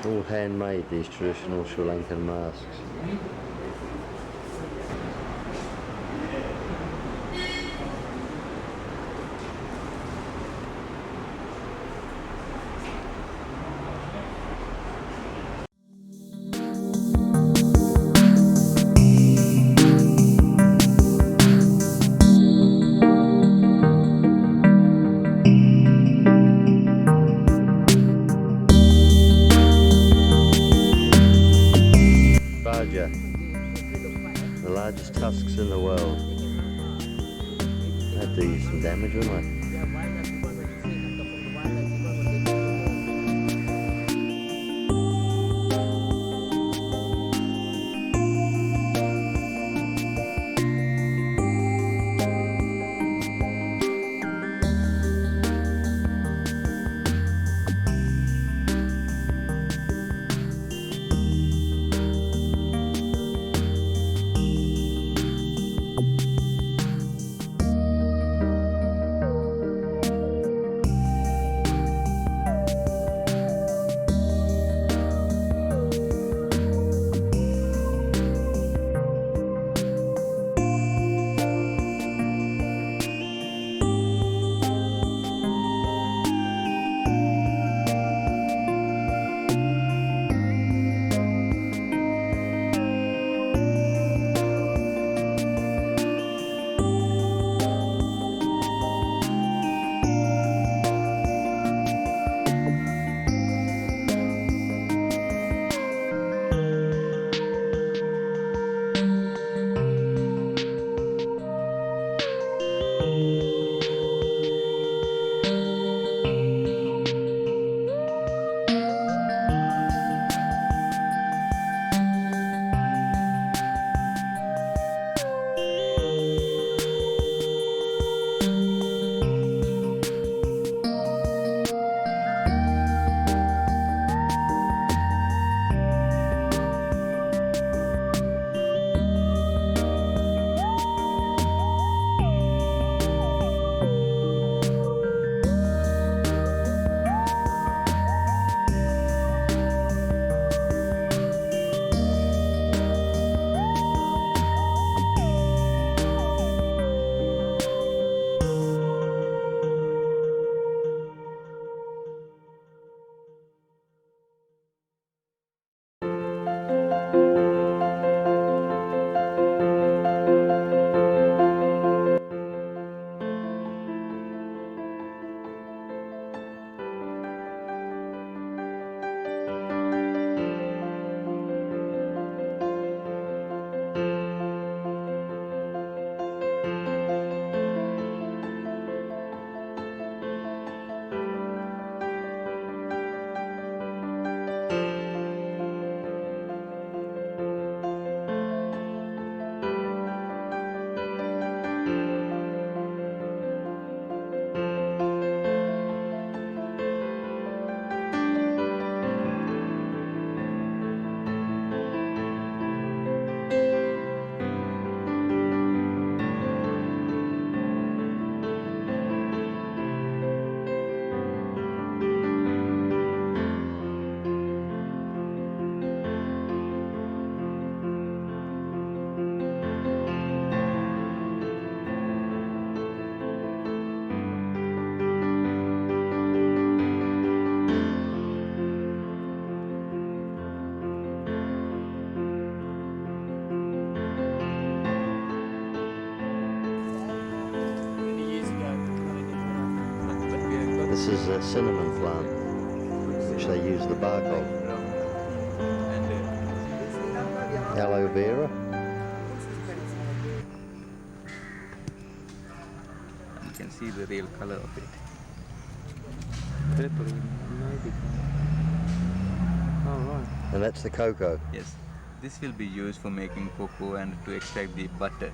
All handmade, these traditional Sri Lankan masks. The largest tusks in the world. Had to use some damage, wouldn't I? This is a cinnamon plant, which they use the bark of. Aloe vera. You can see the real color of it. Oh, right. And that's the cocoa. Yes, this will be used for making cocoa and to extract the butter.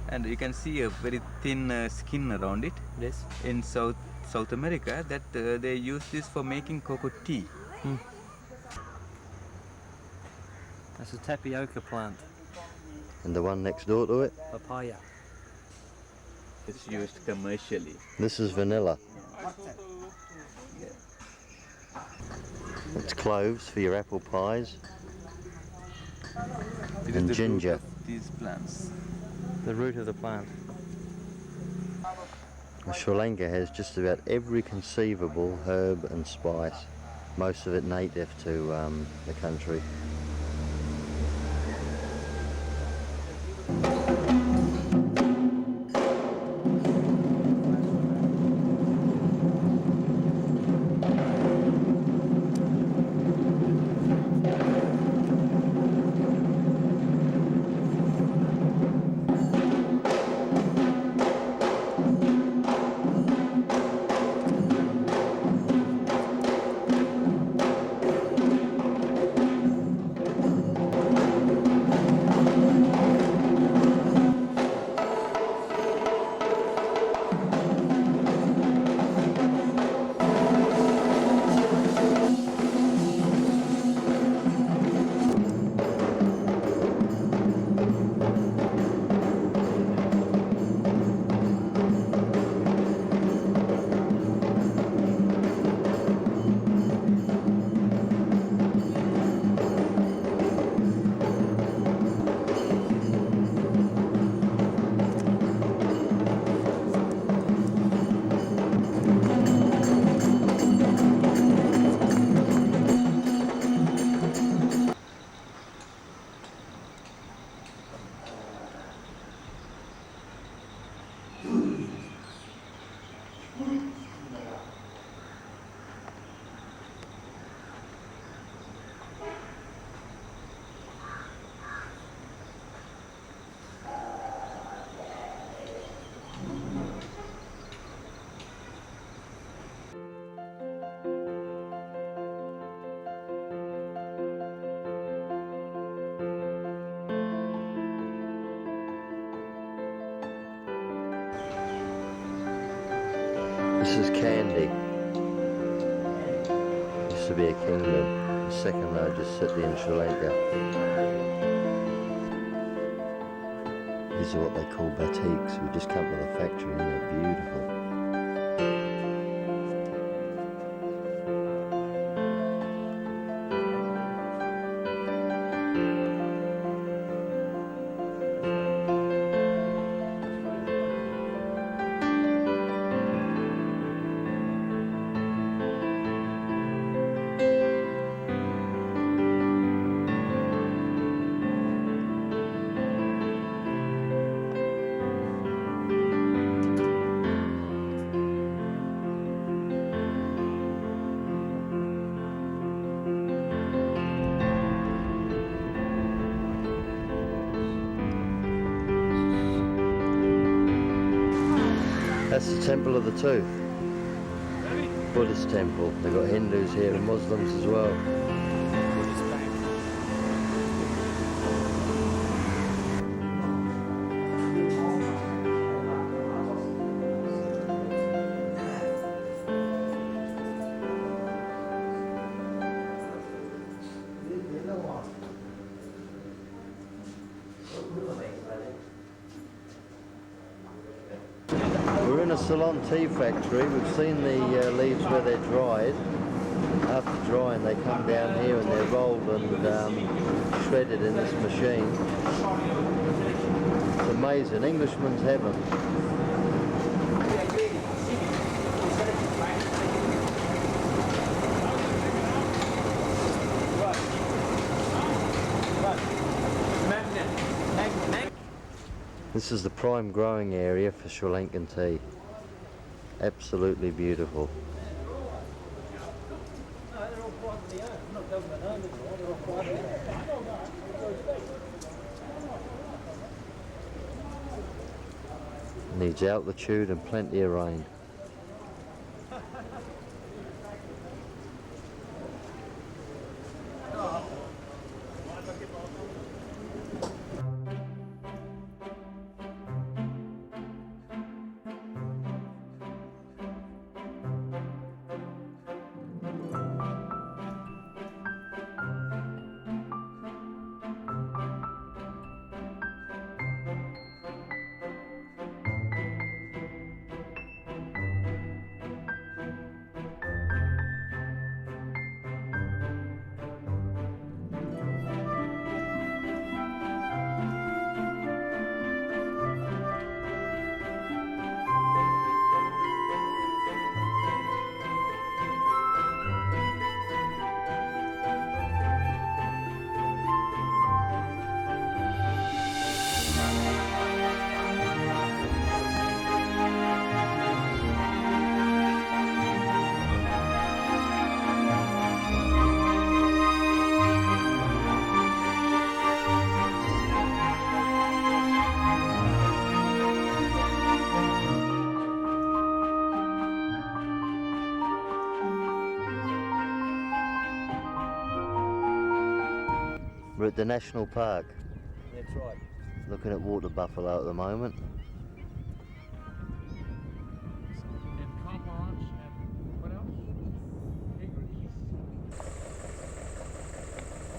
And you can see a very thin skin around it. Yes. In South America, that they use this for making cocoa tea. That's a tapioca plant. And the one next door to it? Papaya. It's used commercially. This is vanilla. It's cloves for your apple pies. It And is the root ginger. of these plants. The root of the plant. Sri Lanka has just about every conceivable herb and spice, most of it native to the country. This is Kandy. Used to be a kingdom, the second largest city in Sri Lanka. These are what they call batiks. We just come to the factory and they're beautiful. That's the Temple of the Tooth, Buddhist temple. They've got Hindus here and Muslims as well. We're in a Ceylon tea factory. We've seen the leaves where they're dried. After drying, they come down here and they're rolled and shredded in this machine. It's amazing. Englishman's heaven. This is the prime growing area for Sri Lankan tea. Absolutely beautiful. Needs altitude and plenty of rain. We're at the national park, That's right. looking at water buffalo at the moment. And compounds and what else? Eagles.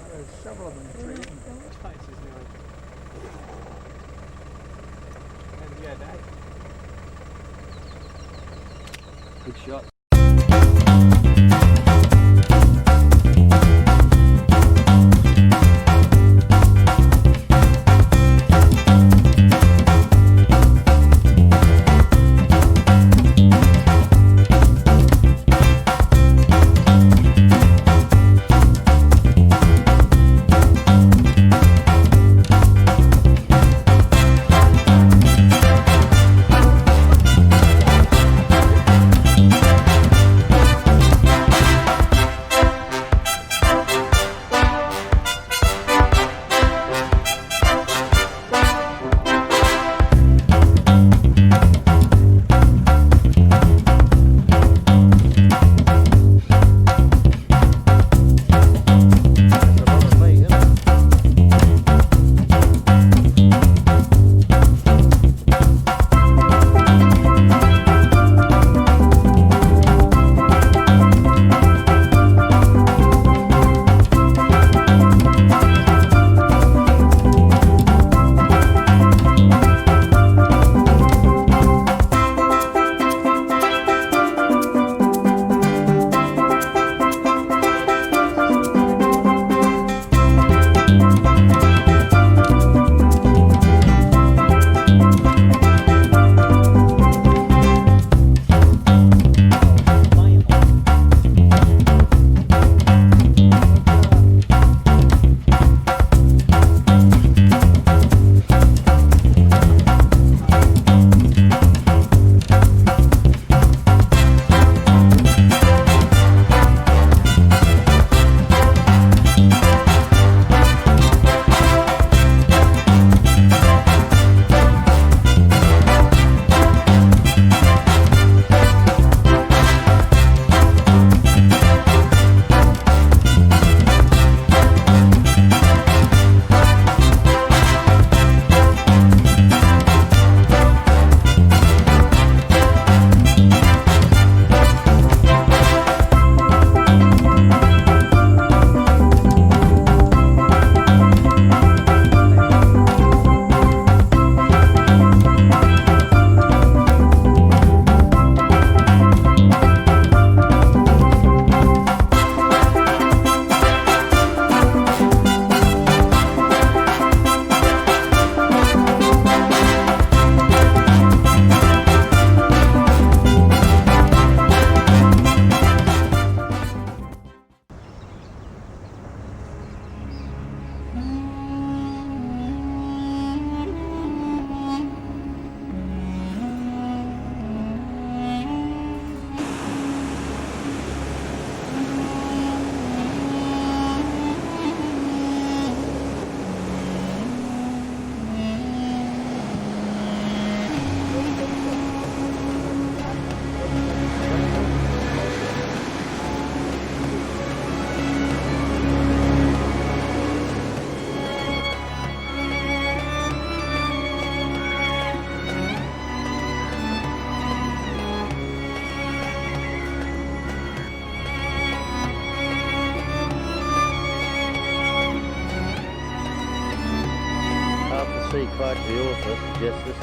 There's several of them treating places now. And yeah, that. Good shot. See quite the author suggests this.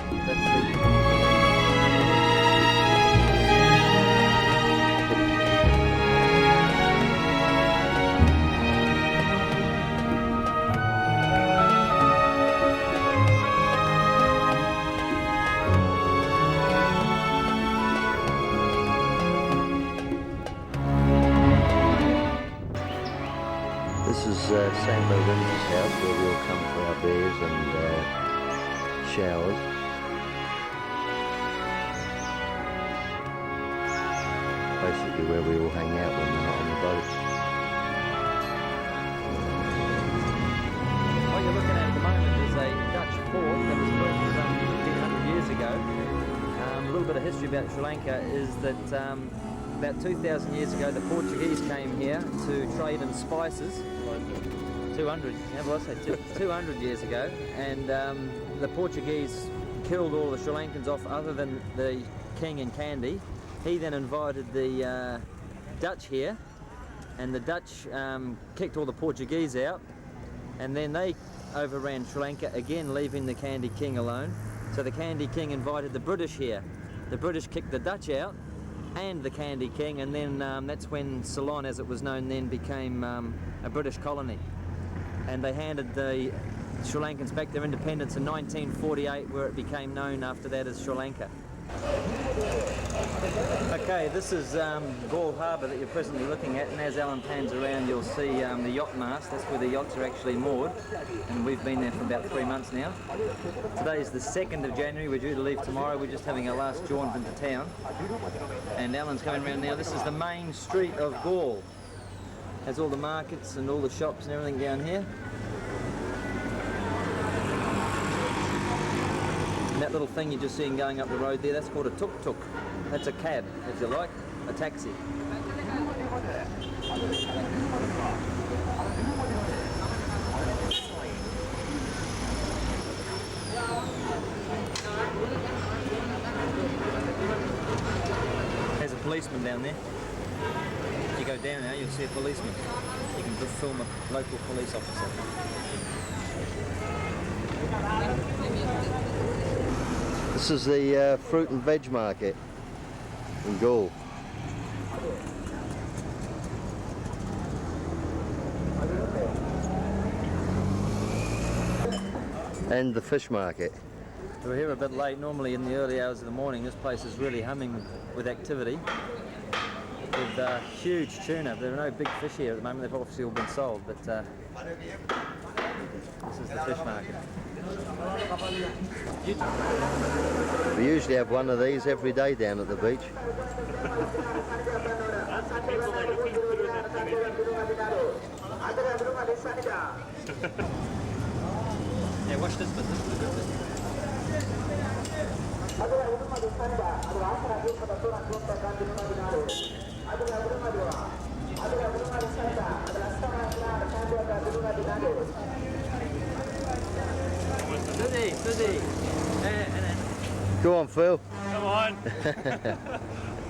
This is Sam Lorenzo's house where we all come for our beers and showers. Basically where we all hang out when we're not on the boat. What you're looking at the moment is a Dutch fort that was built some 1500 years ago. A little bit of history about Sri Lanka is that about 2,000 years ago the Portuguese came here to trade in spices. 200, how will I say, 200 years ago, and the Portuguese killed all the Sri Lankans off other than the king and Kandy. He then invited the Dutch here, and the Dutch kicked all the Portuguese out, and then they overran Sri Lanka again, leaving the Kandy king alone. So the Kandy king invited the British here. The British kicked the Dutch out and the Kandy king, and then that's when Ceylon, as it was known then, became a British colony. And they handed the Sri Lankans back their independence in 1948, where it became known after that as Sri Lanka. Okay, this is Galle Harbour that you're presently looking at, and as Alan pans around you'll see the yacht mast. That's where the yachts are actually moored, and we've been there for about 3 months now. Today's the 2nd of January, we're due to leave tomorrow. We're just having our last jaunt into town, and Alan's coming around now. This is the main street of Galle. Has all the markets and all the shops and everything down here. And that little thing you're just seeing going up the road there, that's called a tuk-tuk. That's a cab, if you like, a taxi. There's a policeman down there. If you go down now, you'll see a policeman. You can just film a local police officer. This is the fruit and veg market in Galle. And the fish market. We're here a bit late. Normally in the early hours of the morning this place is really humming with activity, with huge tuna. There are no big fish here at the moment. They've obviously all been sold, but this is the fish market. We usually have one of these every day down at the beach. Yeah, watch this bit. This is a good bit. Suzy. Go on, Phil. Come on.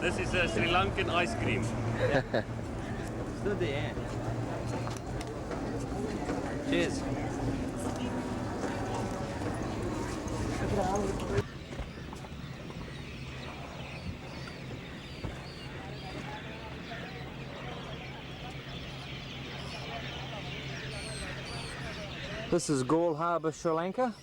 This is a Sri Lankan ice cream. Suzy, yeah. Cheers. This is Galle Harbour, Sri Lanka.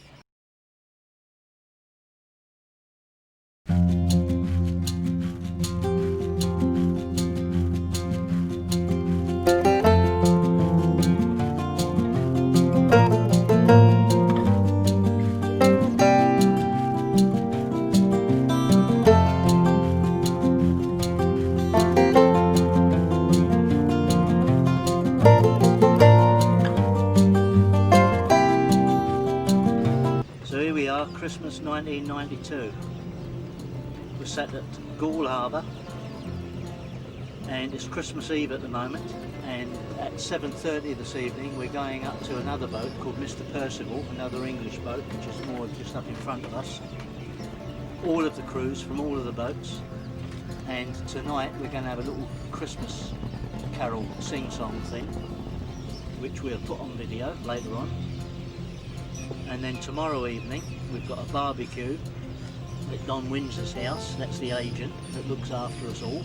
Christmas 1992. We're sat at Galle Harbour and it's Christmas Eve at the moment, and at 7:30 this evening we're going up to another boat called Mr. Percival, another English boat which is moored just up in front of us. All of the crews from all of the boats, and tonight we're going to have a little Christmas carol sing-song thing which we'll put on video later on. And then tomorrow evening we've got a barbecue at Don Windsor's house. That's the agent that looks after us all,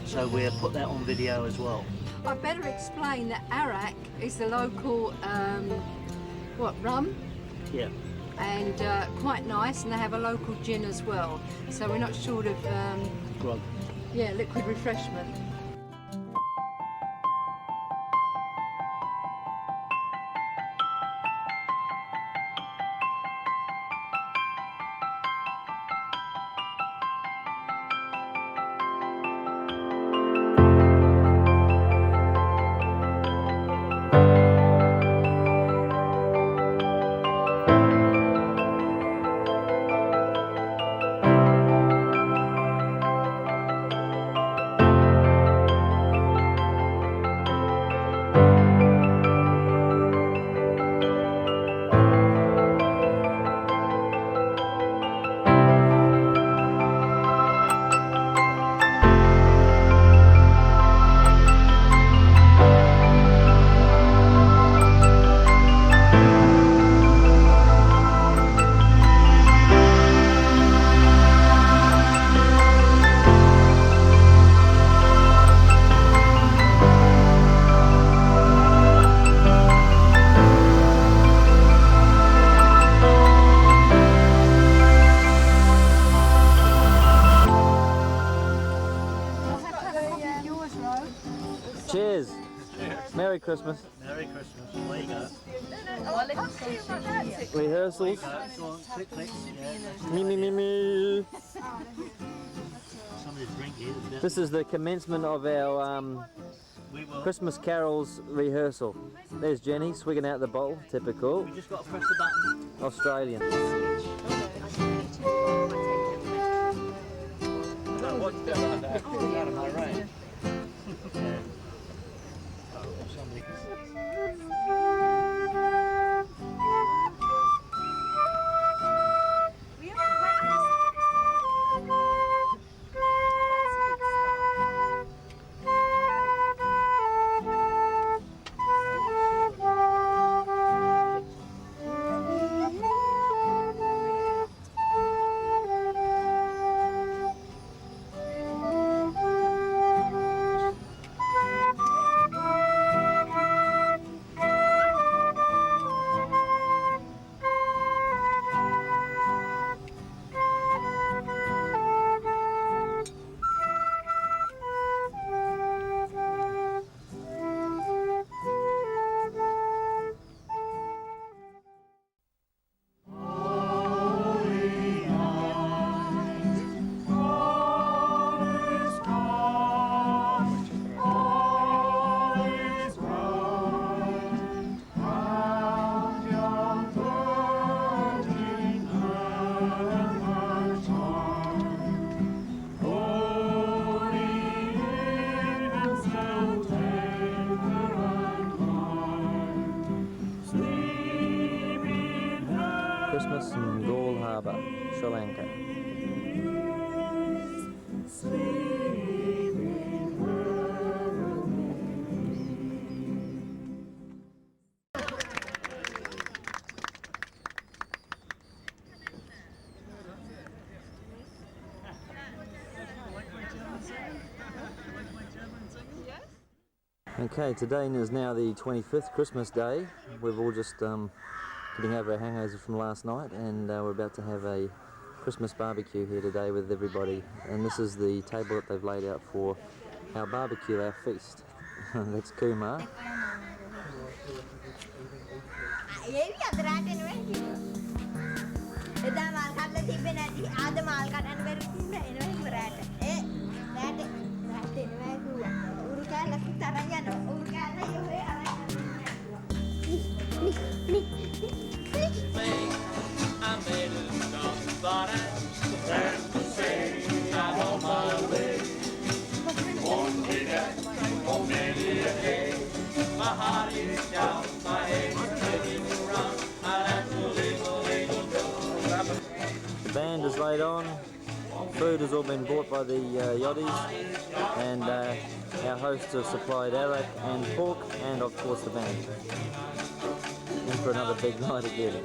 so we'll put that on video as well. I better explain that arak is the local rum, Yeah. and quite nice, and they have a local gin as well, so we're not short of Grog. yeah, liquid refreshment. Merry Christmas. Merry Christmas. There you go. Rehearsals. Go on, click, click. Yeah. Me, me, me, me. Somebody's drinking. This is the commencement of our We will. Christmas carols rehearsal. There's Jenny swigging out the bowl, typical We just got to press the button. Australian. Out of my range. Christmas in Gaul Harbour, Sri Lanka. Okay, today is now the 25th Christmas Day. We've all just getting over our hangovers from last night, and we're about to have a Christmas barbecue here today with everybody. And this is the table that they've laid out for our barbecue, our feast. That's Kumar. The band is laid on, food has all been bought by the yachties, and our hosts have supplied arak and pork, and of course the band. And for another big night again.